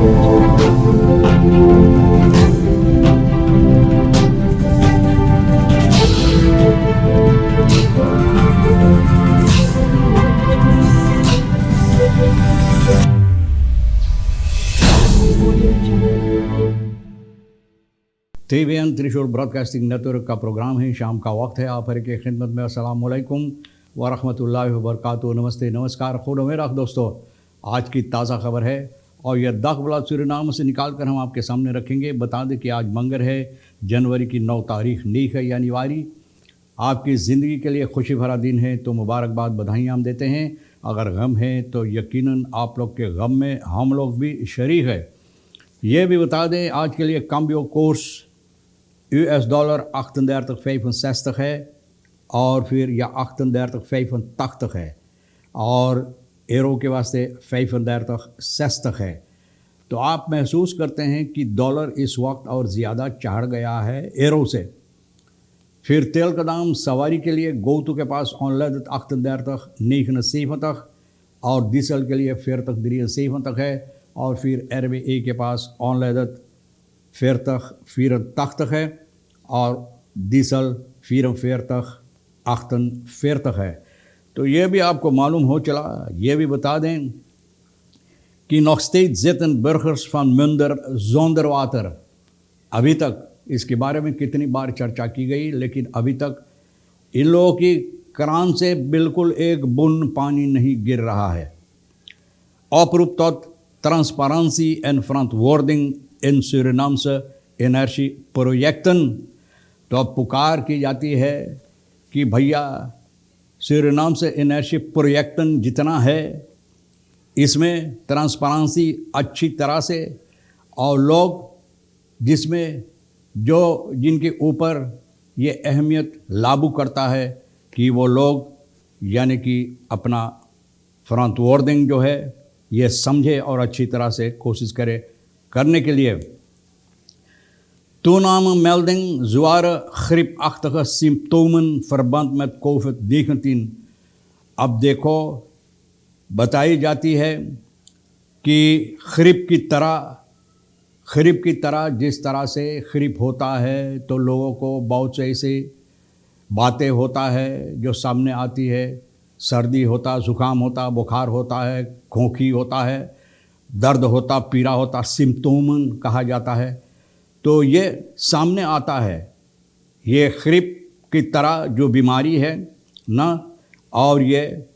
TVN त्रिशूल broadcasting network का programme है। शाम का वक्त है। आप हर की खिदमत में अस्सलाम वालेकुम व रहमतुल्लाहि व बरकातुहू। नमस्ते, नमस्कार, खुद मेरा दोस्तों। आज की ताज़ा खबर है और यह दाखबला सूरीनाम से निकाल कर हम आपके सामने रखेंगे। बता दें कि आज मंगर है, जनवरी की 9 तारीख नीक है यानी वारी। आपकी ज़िंदगी के लिए खुशी भरा दिन है तो मुबारकबाद, बधाइयाँ हम देते हैं। अगर गम है तो यकीनन आप लोग के गम में हम लोग भी शरीक है। ये भी बता दें आज के लिए कम्बियो कोर्स US dollar 38,65 है और फिर या 38,85 है और एरो के वास्ते 35,60 है। तो आप महसूस करते हैं कि डॉलर इस वक्त और ज़्यादा चढ़ गया है एरो से। फिर तेल का दाम सवारी के लिए गोतु के पास 38,79 और डीजल के लिए 40,73 है और फिर RBA के पास 40,84 है और डीजल 44,48 है। तो ये भी आपको मालूम हो चला। ये भी बता दें कि nog steeds zitten burgers van Munder zonder water। अभी तक इसके बारे में कितनी बार चर्चा की गई, लेकिन अभी तक इन लोगों की क्रान से बिल्कुल एक बूंद पानी नहीं गिर रहा है। Oproep tot transparantie en verantwoording in Surinaamse energieprojecten। तो अब पुकार की जाती है कि भैया सूरीनाम से एनर्जी प्रोजेक्टन जितना है इसमें ट्रांसपेरेंसी अच्छी तरह से और लोग जिसमें जो जिनके ऊपर ये अहमियत लागू करता है कि वो लोग यानी कि अपना फ्रंटवर्डिंग जो है ये समझे और अच्छी तरह से कोशिश करे करने के लिए। Toename melding zware griepachtige symptomen verband met COVID-19। अब देखो बताई जाती है कि खरीप की तरह जिस तरह से खरीप होता है तो लोगों को बहुत से ऐसे बातें होता है जो सामने आती है। सर्दी होता, ज़ुकाम होता, बुखार होता है, खोखी होता है, दर्द होता, पीड़ा होता, सिम्टोमन कहा जाता है। तो ये सामने आता है ये खरीप की तरह जो बीमारी है ना, और ये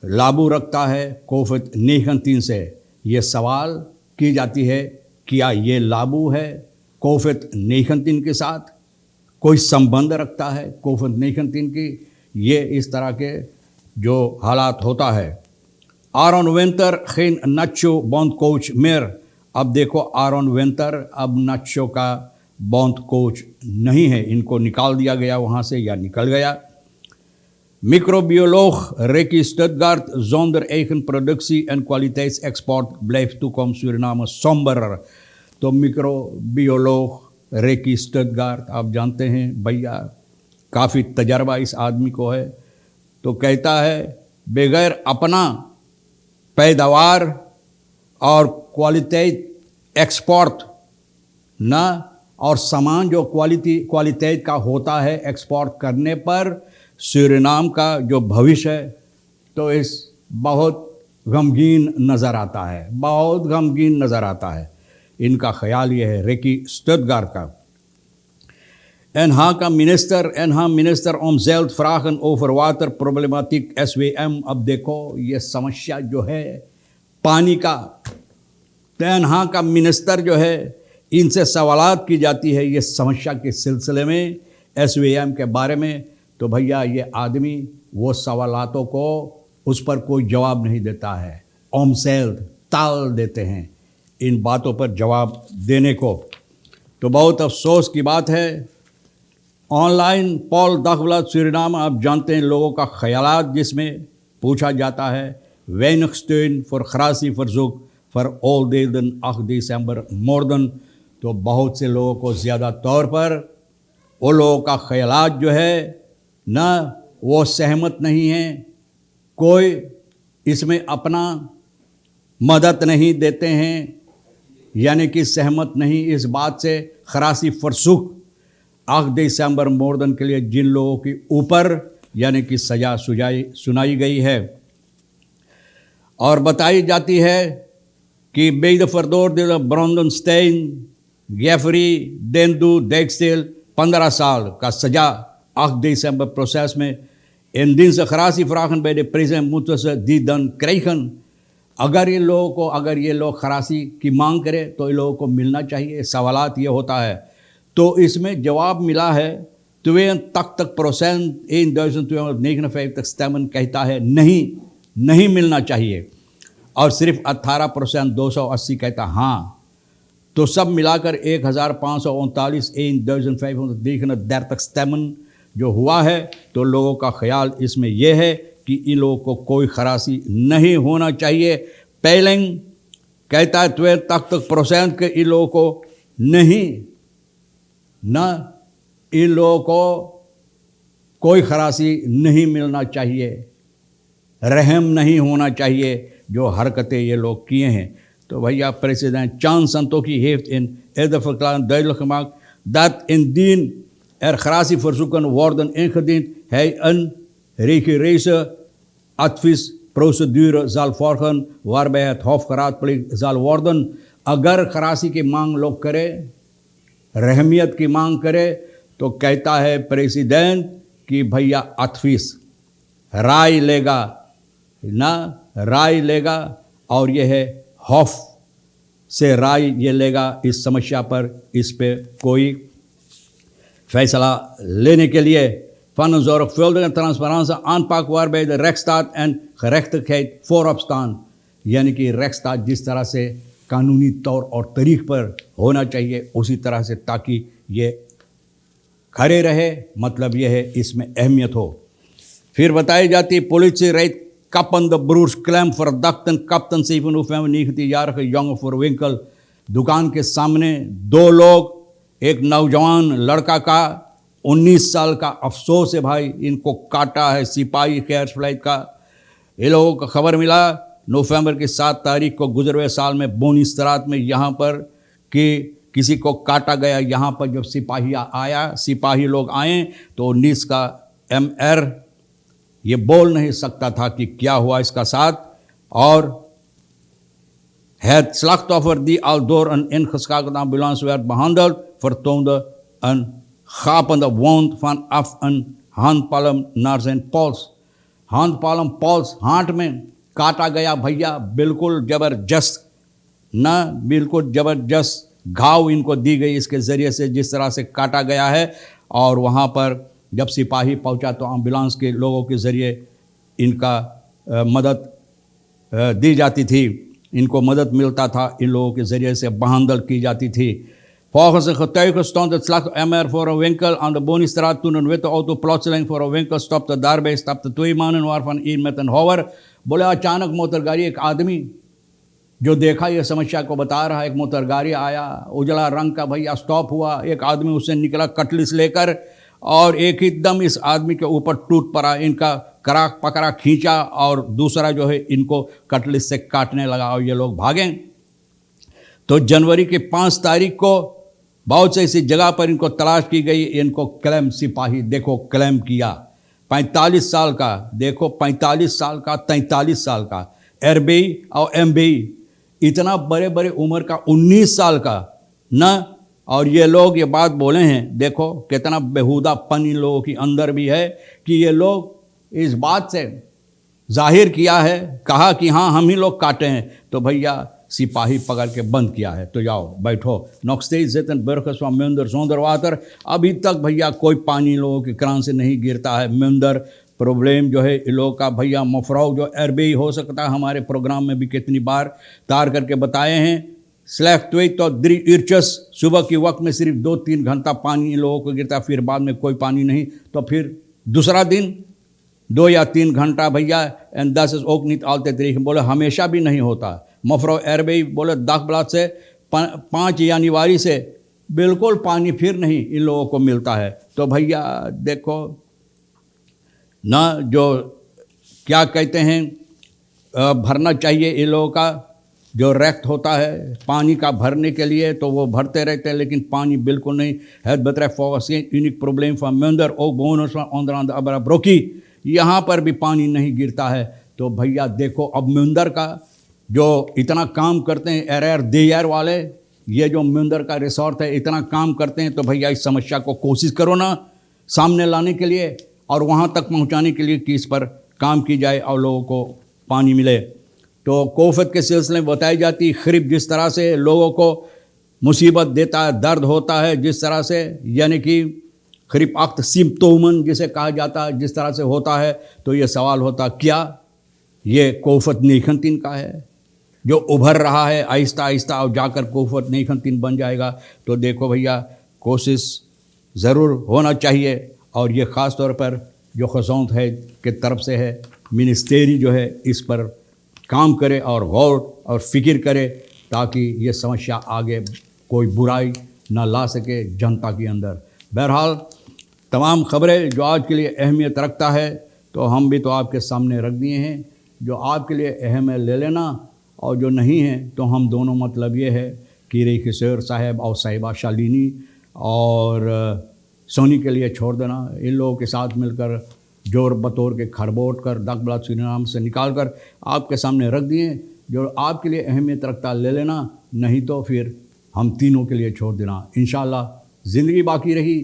लागू रखता है COVID-19 से। ये सवाल की जाती है क्या ये लागू है COVID-19 के साथ, कोई संबंध रखता है COVID-19 की। ये इस तरह के जो हालात होता है। Aaron Winter geen Nacho bond meer। अब देखो आरोन वेंटर अब नाचो का बॉन्ड कोच नहीं है, इनको निकाल दिया गया वहाँ से या निकल गया। Microbioloog Ricky Stuttgart zonder eigen productie en kwaliteitsexport blijft toekomst Suriname somber। तो मिक्रोबियोलॉग रिकी स्टटगार्ट आप जानते हैं भैया, काफ़ी तजर्बा इस आदमी को है। तो कहता है बगैर अपना पैदावार और क्वालिटी एक्सपोर्ट ना, और सामान जो क्वालिटी का होता है एक्सपोर्ट करने पर सूरीनाम का जो भविष्य है तो इस बहुत गमगीन नज़र आता है, बहुत गमगीन नज़र आता है। इनका ख्याल ये है रिकी स्टटगार्ट का। NH minister om zelf vragen over waterproblematiek SWM। अब देखो ये समस्या जो है पानी का, तो NH का मिनिस्टर जो है इनसे सवालात की जाती है ये समस्या के सिलसिले में SWM के बारे में। तो भैया ये आदमी वो सवालातों को उस पर कोई जवाब नहीं देता है, ओमसेल्ड टाल देते हैं इन बातों पर जवाब देने को। तो बहुत अफसोस की बात है। ऑनलाइन पॉल दाखबलात सूरीनाम आप जानते हैं लोगों का ख्यालात जिसमें पूछा जाता है weinig steun voor gratieverzoek voor oordeelden 8 december moorden। तो बहुत से लोगों को ज़्यादा तौर पर वो लोगों का ख्यालात जो है ना वो सहमत नहीं है, कोई इसमें अपना मदद नहीं देते हैं यानी कि सहमत नहीं इस बात से खरासी फरसुख 8 दिसंबर मॉर्डन के लिए जिन लोगों के ऊपर यानी कि सजा सुनाई गई है। और बताई जाती है कि बेद फरदोर दे ब्रॉन्डनस्टाइन गेफरी डेंदू डेक्सटेल 15 साल का सजा 8 दिसंबर प्रोसेस में इन दिन से Kharasi फ्राखन bij de president moeten ze die dan krijgen। अगर ये लोग खरासी की मांग करें तो इन लोगों को मिलना चाहिए। सवालात ये होता है तो इसमें जवाब मिला है 82% 1259 स्टेमन कहता है नहीं मिलना चाहिए और सिर्फ 18% 280 कहता हाँ। तो सब मिलाकर 1539 1539 स्टेमन जो हुआ है। तो लोगों का ख्याल इसमें यह है कि इन लोगों को कोई खरासी नहीं होना चाहिए। पेलिंग कहता है 82% के इन लोगों को इन लोगों को कोई खरासी नहीं मिलना चाहिए, रहम नहीं होना चाहिए जो हरकतें ये लोग किए हैं। तो भैया president Chan Santoki heeft in eerder verklaring duidelijk gemaakt dat indien gratieverzoeken worden ingediend, hij een rigoureuze adviesprocedure zal volgen waarbij het Hof geraadpleegd zal worden। अगर खरासी की मांग लोग करें, रहमियत की मांग करें, तो कहता है प्रेसिडेंट कि भैया अथफिस राय लेगा और यह है हॉफ से राय ये लेगा इस समस्या पर, इस पे कोई फैसला लेने के लिए। Van een zorgvuldige en transparante aanpak waarbij de rechtsstaat en gerechtigheid voorop staan, यानी कि rechtsstaat जिस तरह से कानूनी तौर और तरीक़ पर होना चाहिए उसी तरह से, ताकि ये खड़े रहे। मतलब यह है इसमें अहमियत हो। फिर बताई जाती politie rijdt kappende broers klem verdachten kapten 7 november 19-jarige jongen voor winkel। दुकान के सामने 2 लोग, एक नौजवान लड़का का 19 साल का, अफसोस है भाई इनको काटा है सिपाही खैर फ्लाइट का। ये लोगों को खबर मिला नवंबर की 7 तारीख को गुजरे साल में बोनिस्तरात में यहाँ पर कि किसी को काटा गया। यहाँ पर जब सिपाही लोग आए तो 19 का MR ये बोल नहीं सकता था कि क्या हुआ इसका साथ। और het slachtoffer die al door een ingeschakelde ambulance werd behandeld vertoonde een gapende wond vanaf een handpalm naar zijn pols। handpalm pols हाथ में काटा गया भैया, बिल्कुल ज़बरदस्त घाव इनको दी गई इसके ज़रिए से, जिस तरह से काटा गया है। और वहाँ पर जब सिपाही पहुँचा तो एम्बुलेंस के लोगों के ज़रिए इनका मदद दी जाती थी, इनको मदद मिलता था, इन लोगों के ज़रिए से behandeld की जाती थी। Volgens een getuige stond het slachtoffer MR voor een winkel aan de Boniestraat toen een witte auto plotseling voor een winkel stopte। daarbij stapten 2 mannen waarvan 1 met een houwer। बोले अचानक मोटरगाड़ी, एक आदमी जो देखा ये समस्या को बता रहा है, एक मोटरगाड़ी आया उजला रंग का भैया, स्टॉप हुआ, एक आदमी उससे निकला कटलिस लेकर और एक एकदम इस आदमी के ऊपर टूट पड़ा, इनका कराक पकड़ा खींचा और दूसरा जो है इनको कटलिस से काटने लगा और ये लोग भागें। तो जनवरी की 5 तारीख को बहुत से ऐसी जगह पर इनको तलाश की गई। इनको क्लेम सिपाही देखो क्लेम किया, 45 साल का, देखो 45 साल का 43 साल का RBI और MBI, इतना बड़े बड़े उम्र का 19 साल का न। और ये लोग ये बात बोले हैं, देखो कितना बेहुदापन इन लोगों के अंदर भी है कि ये लोग इस बात से जाहिर किया है, कहा कि हाँ हम ही लोग काटे हैं। तो भैया सिपाही पकड़ के बंद किया है, तो जाओ बैठो। Nog steeds zitten burgers van Mundert zonder water। अभी तक भैया कोई पानी लोगों के क्रान से नहीं गिरता है। Mundert प्रॉब्लम जो है इन लोगों का भैया मफराव जो RBI हो सकता है, हमारे प्रोग्राम में भी कितनी बार तार करके बताए हैं। स्लैक 2 तो 3 uurtjes सुबह के वक्त में सिर्फ 2-3 घंटा पानी इन लोगों को गिरता, फिर बाद में कोई पानी नहीं। तो फिर दूसरा दिन 2 या 3 घंटा भैया। And dat is ook niet altijd regen। बोले हमेशा भी नहीं होता। मफरो RBI बोले दागब्लाद से 5 जनवरी से बिल्कुल पानी फिर नहीं इन लोगों को मिलता है। तो भैया देखो ना, जो क्या कहते हैं भरना चाहिए इन लोगों का जो रेक्ट होता है पानी का भरने के लिए, तो वो भरते रहते हैं लेकिन पानी बिल्कुल नहीं। Het betreft volgens een uniek probleem van Munder, ook bewoners van onder andere Abra Brokkie, यहाँ पर भी पानी नहीं गिरता है। तो भैया देखो, अब मुंदर का जो इतना काम करते हैं एरर देयर वाले, ये जो मुंदर का रिसोर्ट है इतना काम करते हैं, तो भैया इस समस्या को कोशिश करो ना सामने लाने के लिए और वहाँ तक पहुँचाने के लिए कि इस पर काम की जाए और लोगों को पानी मिले। तो कोफत के सिलसिले में बताई जाती खरीब जिस तरह से लोगों को मुसीबत देता है, दर्द होता है जिस तरह से, यानी कि खरीब अक्त सिम्टोमन जिसे कहा जाता है, जिस तरह से होता है, तो ये सवाल होता क्या ये कोफत नेखंतिन का है जो उभर रहा है आहिस्ता आहिस्ता और जाकर कोफत नेखंतिन बन जाएगा। तो देखो भैया, कोशिश ज़रूर होना चाहिए और ये ख़ास तौर पर जो खसौत है के तरफ से है, मिनिस्ट्री जो है इस पर काम करे और गौर और फिक्र करे ताकि ये समस्या आगे कोई बुराई ना ला सके जनता के अंदर। बहरहाल तमाम ख़बरें जो आज के लिए अहमियत रखता है तो हम भी तो आपके सामने रख दिए हैं। जो आपके लिए अहम है ले लेना और जो नहीं है तो हम दोनों, मतलब ये है कि रे किशोर साहब और साहिबा शालिनी और सोनी के लिए छोड़ देना। इन लोगों के साथ मिलकर जोर बतौर के खरबोट कर दकबला सुरीनाम से निकाल कर आपके सामने रख दिए। जो आपके लिए अहमियत रखता ले लेना, नहीं तो फिर हम तीनों के लिए छोड़ देना। इंशाअल्लाह ज़िंदगी बाकी रही,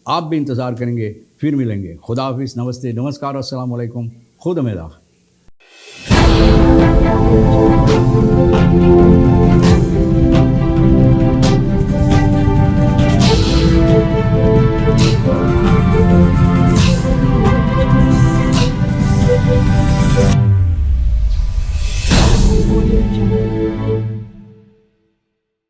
आप भी इंतज़ार करेंगे, फिर मिलेंगे। खुदा हाफिज़, नमस्ते, नमस्कार, अस्सलाम वालेकुम, खुद मेरा।